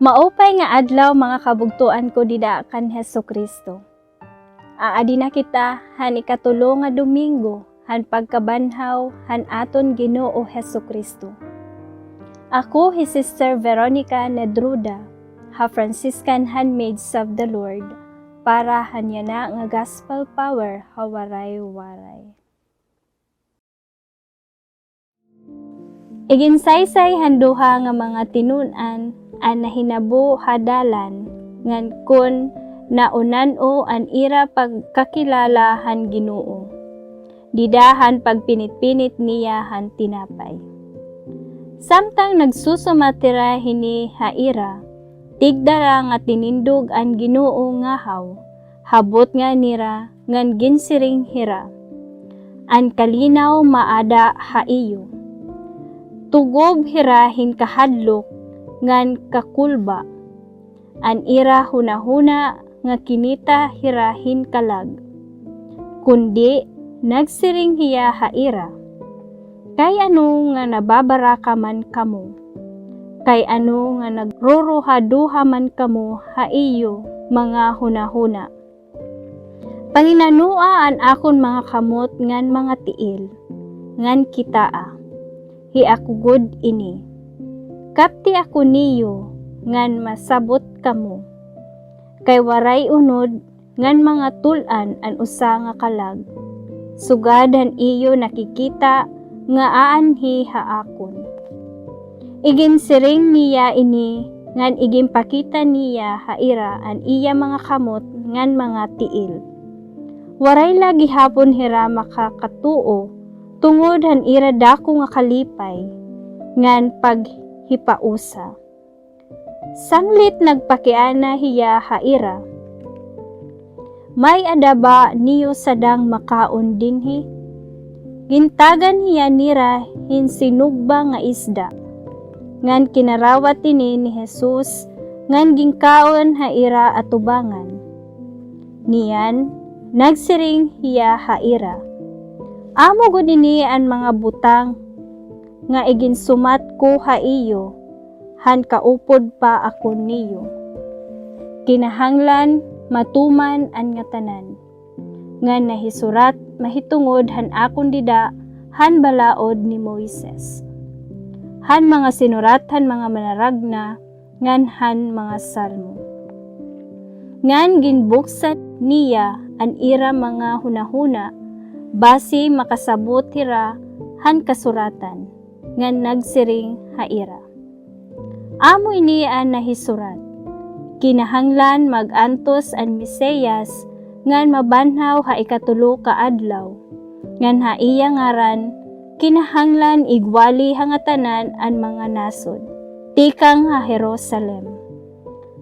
Maupay nga adlaw mga kabugtuan ko dida kan Hesukristo. Aadi na kita han ikatulo nga Domingo han pagkabanhaw han aton Ginoo Hesukristo. Ako hi Sister Veronica Nedruda, ha Franciscan Handmaids of the Lord, para hanya na nga gospel power hawaray-waray. Iginsaysay handuha nga mga tinunan an nahinabo hadalan ngan kun naunan-o an ira pagkakilala han Ginoo. Didahan pagpinit-pinit niya han tinapay. Samtang nagsusumatira hini haira, tigdara nga tinindog an Ginoo nga habot nga nira ngan ginsiring hira. An kalinaw maada haiyo. Tugob hirahin kahadlok ngan kakulba. An ira hunahuna nga kinita hirahin kalag. Kundi nagsiring hiya haira. Kay ano nga nababaraka man kamo. Kay ano nga nagruruhaduha man kamo haiyo mga hunahuna. Panginanua an akon mga kamot ngan mga tiil. Ngan kitaa. Hiakugod ini. Kapti ako niyo, ngan masabot kamo. Kay waray unod, ngan mga tulan an usa nga kalag. Sugadan iyo nakikita, nga aanhi haakon. Iginsiring niya ini, ngan igimpakita niya haira an iya mga kamot, ngan mga tiil. Waray lagi hapon hira makakatuo, tungod han ira dako nga kalipay, ngan paghipausa. Sanglit nagpakiana hiya haira. May adaba niyo sadang makaon dinhi? Gintagan hiya nira hinsinugba nga isda. Ngan kinarawat ini ni Jesus, ngan gingkaon haira atubangan. Niyan, nagsiring hiya haira. Amo gud ini an mga butang nga iginsumat ko haiyo, han kaupod pa ako niyo. Kinahanglan matuman an nga tanan, nga nahisurat mahitungod han akon dida han balaod ni Moises. Han mga sinurat han mga manaragna, ngan han mga salmo. Ngan ginbuksan niya an ira mga hunahuna, basi makasabot hira han kasuratan, ngan nagsiring haira. Amo ini an nahisurat. Kinahanglan magantos an Mesiyas, ngan mabanhaw ha ikatulo ka adlaw. Ngan haiya ngaran, kinahanglan igwali hangatanan an mga nasod. Tikang ha Jerusalem.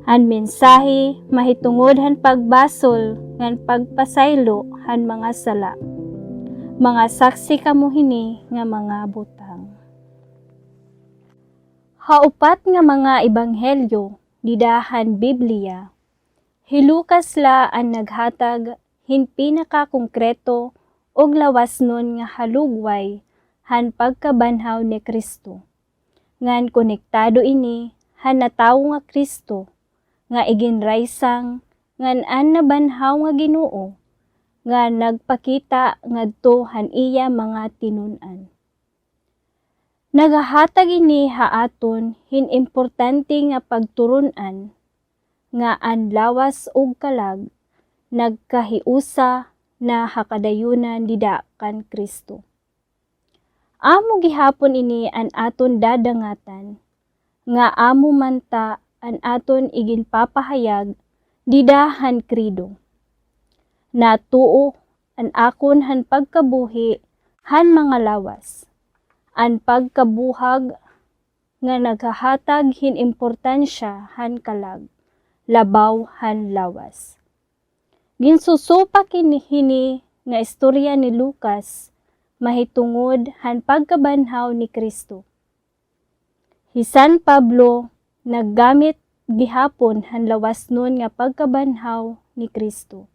Han mensahe mahitungod han pagbasol, ngan pagpasaylo han mga sala. Mga saksi kamo hini nga mga butang. Haupat nga mga ebanghelyo didahan Biblia. Hilukas la ang naghatag hin pinaka-konkreto og lawas nun nga halugway han pagkabanhaw ni Kristo. Ngan konektado ini han natawo nga Kristo nga iginraysang ngan an nabanhaw nga Ginoo nga nagpakita ngadto han iya mga tinunan. Nagahatag ini haaton hin importante nga pagturunan nga an lawas ug kalag nagkahiusa na hakadayunan dida kan Kristo. Amo gihapon ini an aton dadangatan nga amo manta an aton iginpapahayag didahan krido. Natuo an akon han pagkabuhi han mga lawas. An pagkabuhag nga naghahatag hin importansya han kalag, labaw han lawas. Ginsusupa hini nga istorya ni Lucas mahitungod han pagkabanhaw ni Kristo. Si San Pablo naggamit gihapon han lawas nun nga pagkabanhaw ni Kristo.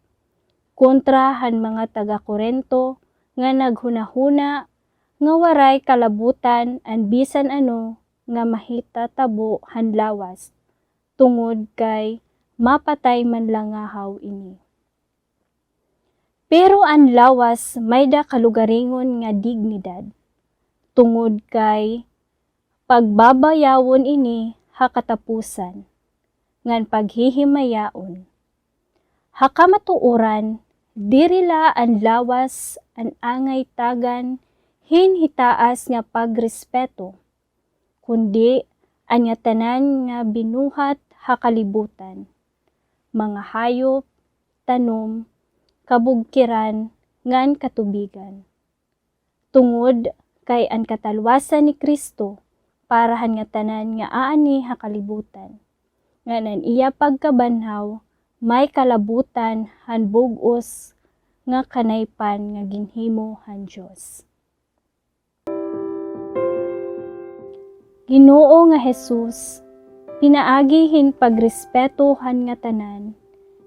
kontra han mga taga-Korento nga naghunahuna nga waray kalabutan an bisan ano nga mahitatabo han lawas tungod kay mapatay man langahaw ini. Pero ang lawas may da kalugaringon nga dignidad, tungod kay pagbabayawon ini hakatapusan, ngan paghihimayaon. Hakamatuoran, dirila ang lawas ang angay tagan hinhitaas nga pagrespeto, kundi anya tanan nga binuhat hakalibutan, mga hayop, tanom, kabugkiran, ngan katubigan. Tungod kay ang katalwasan ni Kristo para han nga tanan nga aani hakalibutan. Nganan iya pagkabanhaw may kalabutan han bug-os nga kanaypan nga ginhimo han Dios. Ginoo nga Jesus, pinaagihin pagrespeto han nga tanan,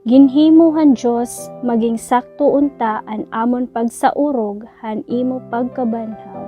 ginhimuhan Diyos maging sakto unta an amon pagsaurog han imo pagkabanhaw.